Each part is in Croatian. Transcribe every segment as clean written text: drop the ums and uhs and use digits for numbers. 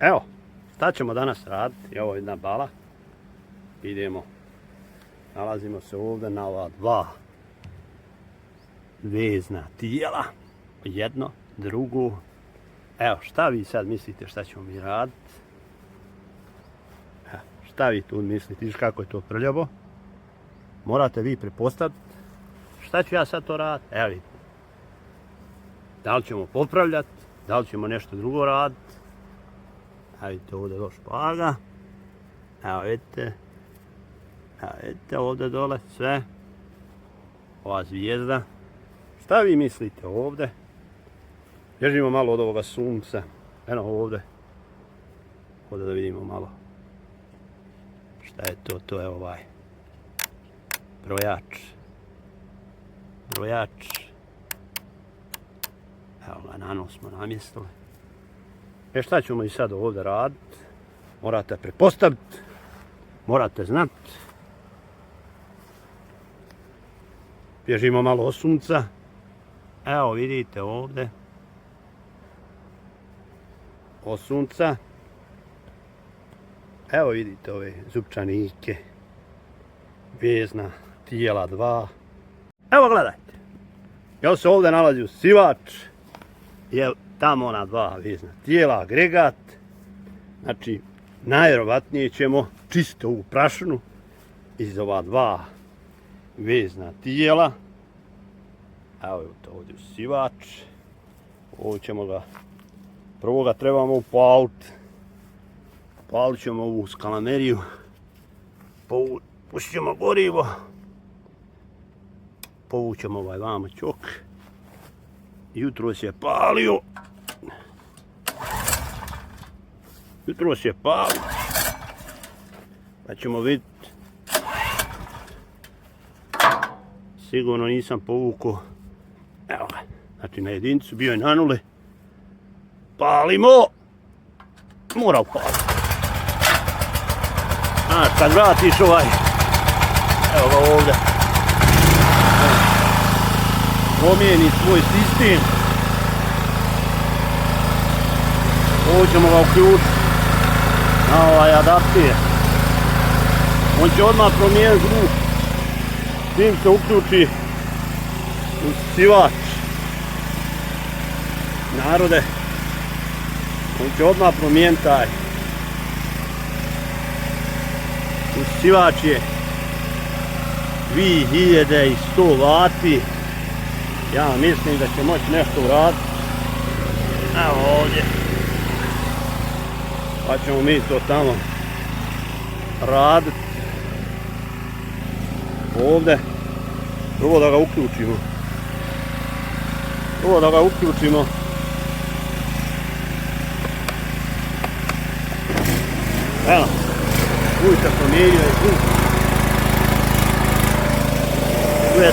Evo, šta ćemo danas raditi? Evo jedna bala. Idemo. Nalazimo se ovdje na ova dva vezna tijela. Jedno, drugo. Evo, šta vi sad mislite šta ćemo mi raditi? Šta vi tu mislite? Viš kako je to prljavo? Morate vi prepostaviti. Šta ću ja sad to raditi? Evo vidite. Da li ćemo popravljati? Da li ćemo nešto drugo raditi? Evo vidite ovdje do špaga. Evo vidite. Evo vidite ovdje dole sve. Ova zvijezda. Šta vi mislite ovdje? Bježimo malo od ovoga sunca. Evo ovdje. Ovdje da vidimo malo. Šta je to? To je ovaj brojač. Brojač. Evo ga, na nos smo namjestili. Šta ćemo i sad ovdje raditi? Morate prepostaviti. Morate znati. Bježimo malo od sunca. Evo vidite ovdje. Od sunca. Evo vidite ove zupčanike. Vezna tijela dva. Evo gledajte. Jel se ovdje nalazi usivač. Jel tamo ona dva vezna tijela, agregat. Znači, najvjerovatnije ćemo čistiti ovu prašinu iz ova dva vezna tijela. Evo je to ovdje usivač. Ovdje ćemo ga, prvo ga trebamo upaliti. Upalit ćemo ovu skalameriju. Pustit ćemo gorivo. Povućemo ovaj vama čok. Jutros je palio. Jutros je palio. Pa ćemo vidjeti. Sigurno nisam povukao. Evo ga. Znači na jedincu bio je na nule. Palimo. Mora upaliti. Znaš, kad vratiš ovaj. Evo ga ovdje. Promijeni svoj sistem. Ovo ćemo ga uključiti na ovaj adapter. On će odmah promijeniti zvuk. Tim se uključi usivač. Narode, on će odmah promijeniti taj. Usivač je 2100 vati. Ja mislim da će moći nešto uraditi. Evo ovdje. Pa ćemo mi to tamo raditi. Ovdje. Prvo da ga uključimo. Evo. Uj se promijenio je zvuk. Čuje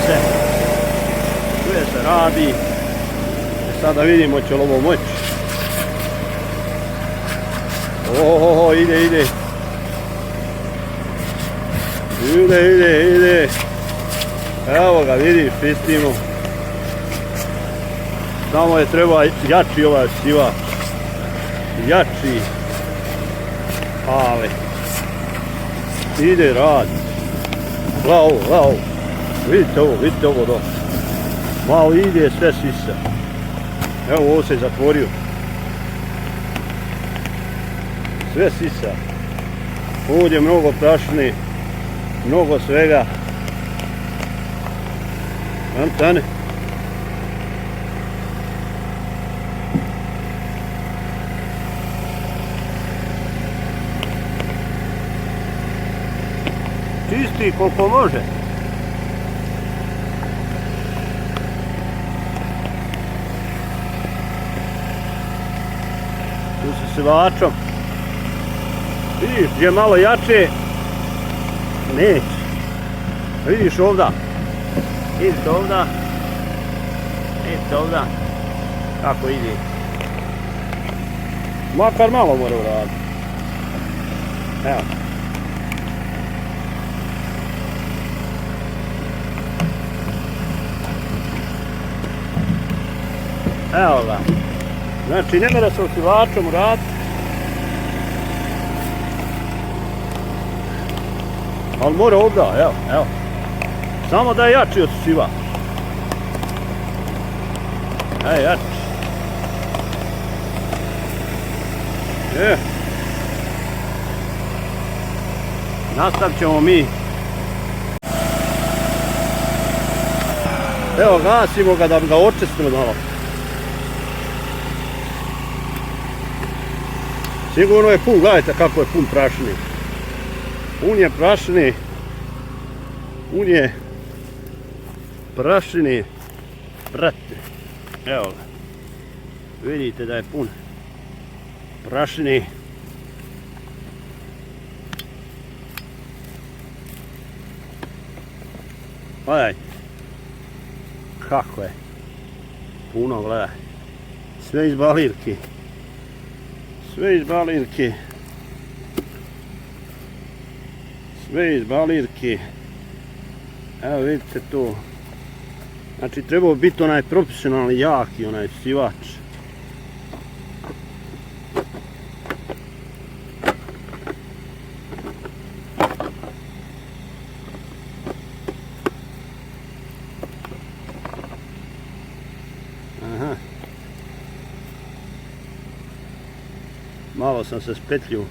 se radi. Sada vidimo će li ovo moći. Ohoho, ide. Ide. Evo ga, vidiš, pistimo. Samo je treba jači ovaj sivač. Jači. Ali. Ide, radi. Glavo. Vidite ovo do. Malo ide, sve sisa. Evo ovo se je zatvorio. Sve sisa. Ovdje je mnogo prašine. Mnogo svega. Antane. Čisti koliko može. Tu se sivačom. Vidiš, gdje malo jače, neće. Vidiš ovdje. Idite ovdje. Kako ide. Makar malo mora uraditi. Evo. Evo ga. Znači ne mora se osivačom raditi. Ali mora ovdje, evo, evo. Samo da je jači od siva. Jači. Nastavit ćemo mi. Evo, gasimo ga da bi ga očistili malo. Sigurno je pun, gledajte kako je pun prašini. Pun je prašini. Pun je prašini. Brate. Evo ga. Vidite da je pun prašini. Gledajte. Kako je. Puno, gledaj. Sve iz balirki. Sve iz balirki. Sve iz balirki. Evo vidite to. Znači trebao biti onaj profesionalni jaki, onaj sivač. Aha. Malo sam se spetljio.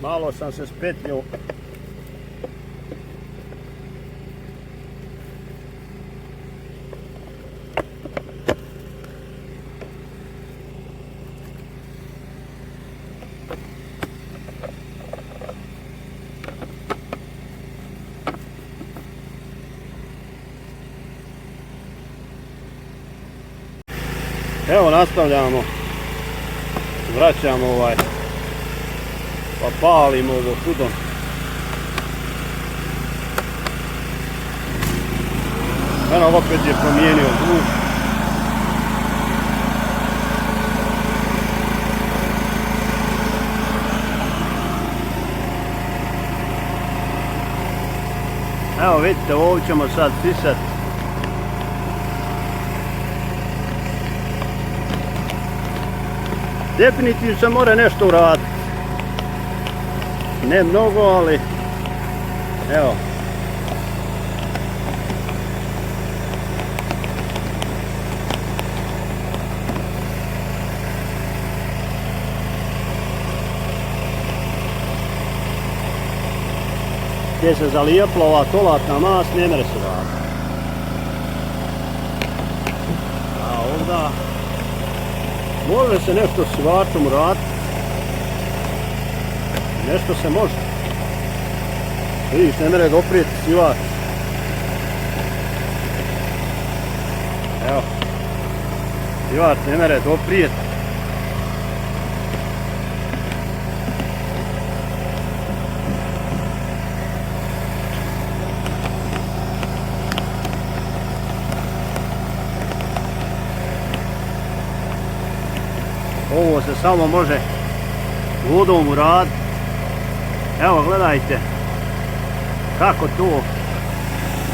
Malo sam se spetljio. Evo nastavljamo. Vraćamo pa palimo ovo čudo. Eno opet je promijenio zvuk. Evo vidite, ovdje ćemo sad sisat. Definitivno se mora nešto uraditi. Ne mnogo, ali evo. Gdje se zalijepla ova tolatna mast, ne mere se raditi. A ovdje može se nešto s sivačom raditi. Nešto se može. Vidiš, ne mere doprijeti sivač. Evo. Sivač ne mere doprijeti. Ovo se samo može vodom uraditi. Evo gledajte kako to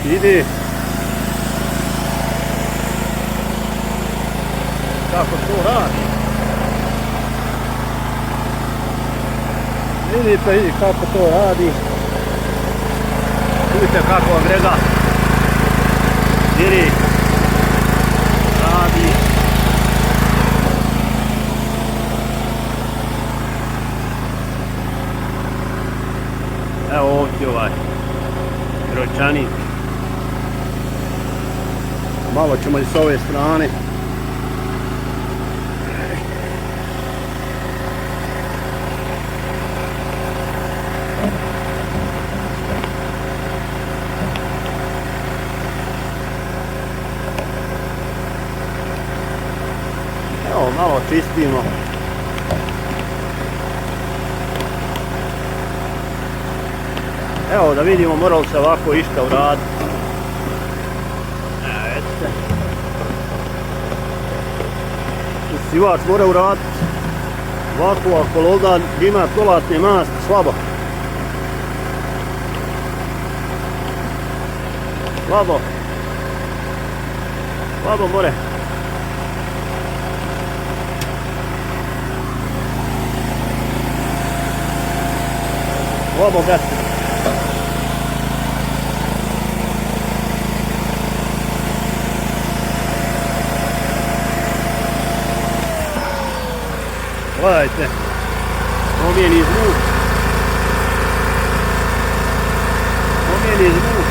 ide, kako to radi. Vidite kako to radi. Vidite kako agregat diri, radi. Evo ovdje ovaj ročanik. Malo ćemo i s ove strane. Evo malo čistimo. Evo da vidimo, moralo se ovako išta uraditi. Evo, sivač mora uraditi ovako, ako ovdje ima tolatne masti slabo. Slabo. Slabo more. Slabo gasi. Gledajte. Promijeni zvuk. Promijeni zvuk.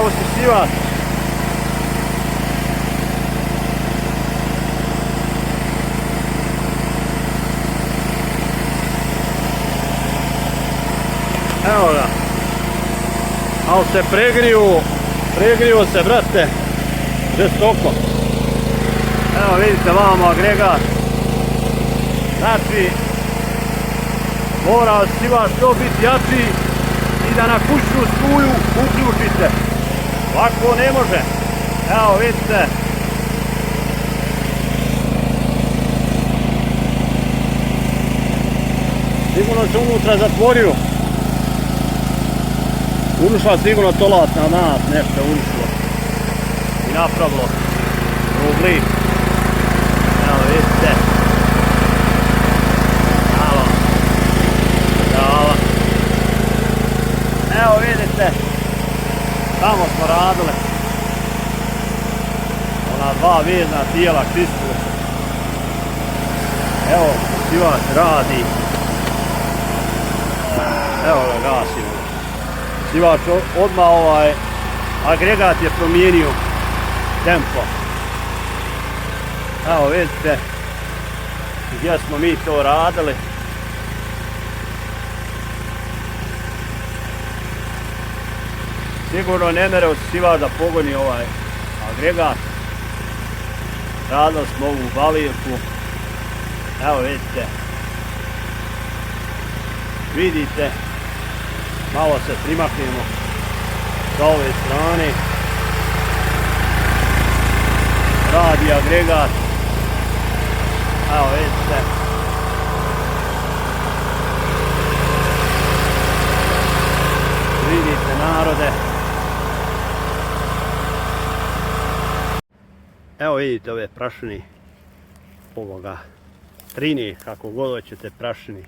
Ovo se siva. Evo ga. Ali se pregriju se, brate, žestoko. Evo vidite vamo agregat. Znači, mora sivač to biti jači i da na kućnu struju uključite. Ovako ne može. Evo vidite. Sigurno se unutra zatvorio. Unušla sigurno tolatna nas, nešto unušlo. I napravilo problem. Evo vidite. Evo vidite, tamo smo radili, ona dva vezna tijela čistile. Evo, sivač radi. Evo ga gasimo. Sivač odmah agregat je promijenio tempo. Evo vidite, gdje smo mi to radili. Sigurno ne mere od siva da pogoni ovaj agregat. Radili smo ovu balirku. Evo vidite. Vidite. Malo se primaknemo sa ove strane. Radi agregat. Evo vidite. Vidite narode. Evo vidite ove prašini ovoga trini, kako god hoćete prašini,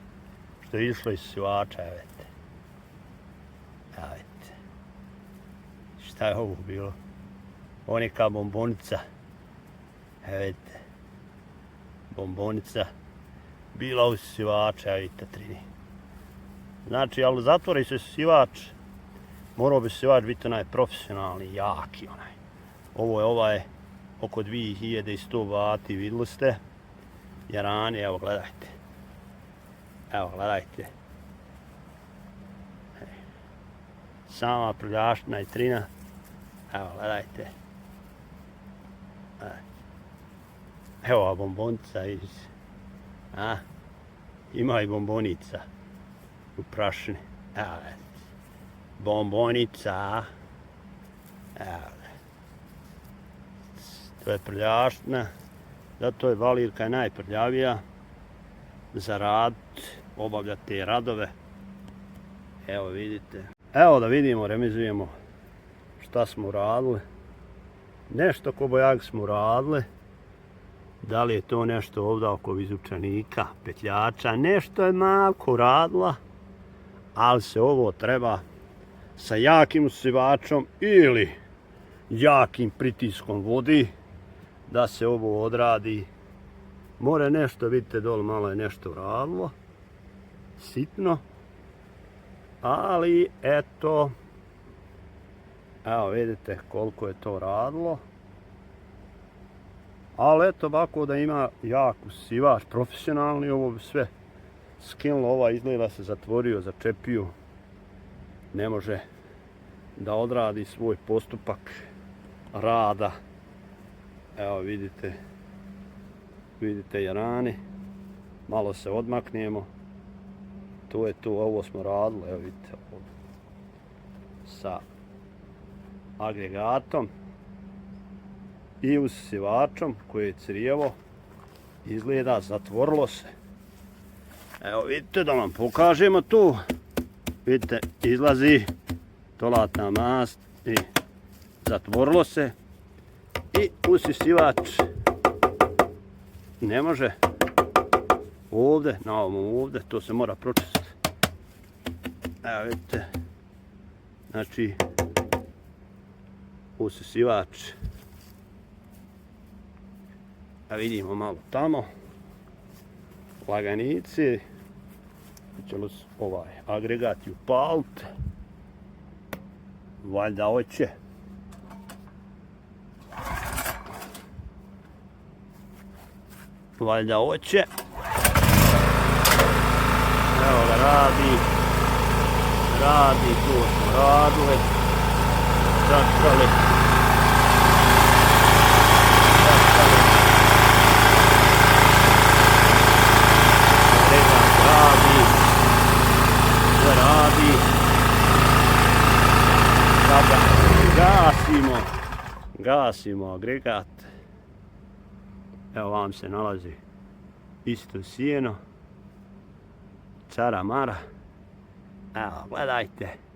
što je išlo iz sivača, evo vidite. Evo vidite. Šta je ovo bilo? Ovo neka bombonica. Evo vidite. Bombonica bila uz sivača, evo vidite trini. Znači, ali zatvori se sivač, morao bi sivač biti onaj profesionalni, jaki onaj. Ovo je ovaj oko 2100 vati, vidjeli ste. Jarani, evo gledajte. Evo gledajte. Sama prljaština i trina. Evo gledajte. Evo ova bombonica iz... Ima i bombonica u prašini. Evo gledajte. Bombonica. Evo. To je prljaština, zato je balirka najprljavija za rad, obavljati te radove. Evo vidite. Evo da vidimo, remizujemo šta smo radili. Nešto kobajag smo radili. Da li je to nešto ovdje oko izučanika, petljača, nešto je malko radila, ali se ovo treba sa jakim usivačom ili jakim pritiskom vodi da se ovo odradi. More nešto, vidite dole malo je nešto radilo, sitno, ali eto, evo vidite koliko je to radilo. Ali eto ovako da ima jak usivač, profesionalni, ovo bi sve skinulo, ova izgleda se zatvorio, začepio, ne može da odradi svoj postupak rada. Evo vidite, vidite jarani, malo se odmaknemo, to je to, ovo smo radili, evo vidite, sa agregatom i usisivačom koji je crijevo, izgleda, zatvorilo se. Evo vidite da vam pokažemo tu, vidite izlazi tolatna mast I zatvorilo se. I usisivač ne može ovdje, na ovom ovdje, to se mora pročistiti. Evo vidite, znači usisivač, a vidimo malo tamo, laganici, ćemo ovaj agregat upaliti, valjda hoće. Valjda hoće. Evo ga radi, to smo radili, čačkali. Agregat radi, sve radi. Sada gasimo agregat. Evo vam se nalazi isto sjeno, cara mara. Evo, gledajte.